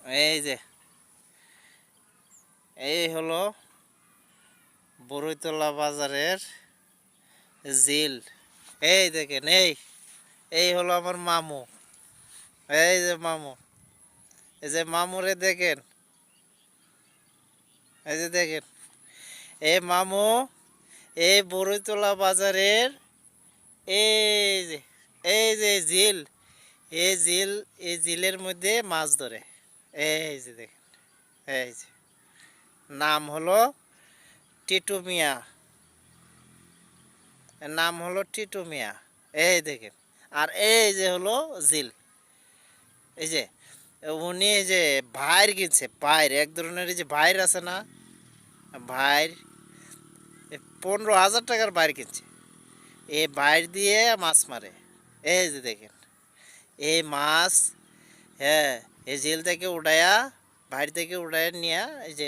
এই যে এই হলো বরৈতলা বাজারের ঝিল। এই দেখেন, এই হলো আমার মামু। এই যে মামু, এই যে মামুরে দেখেন, এই যে দেখেন, এই মামু এই বরৈতলা বাজারের এই যে এই যে ঝিল, এই ঝিলের মধ্যে মাছ ধরে। এই যে দেখেন, এই যে নাম হলো টিটু মিয়া, এর নাম হলো টিটু মিয়া। এই দেখেন, আর এই যে হলো ঝিল। এই যে উনি এই যে ভাইর কিনছে, ভাইর এক ধরনের এই যে ভাইর আছে না, ভাইর 15,000 টাকার বাইর কিনছে। এই বাইর দিয়ে মাছ মারে। এই যে দেখেন, এই মাছ, হ্যাঁ, এই ঝিল থেকে উঠায়া, বাইর থেকে উঠায় নিয়ে এই যে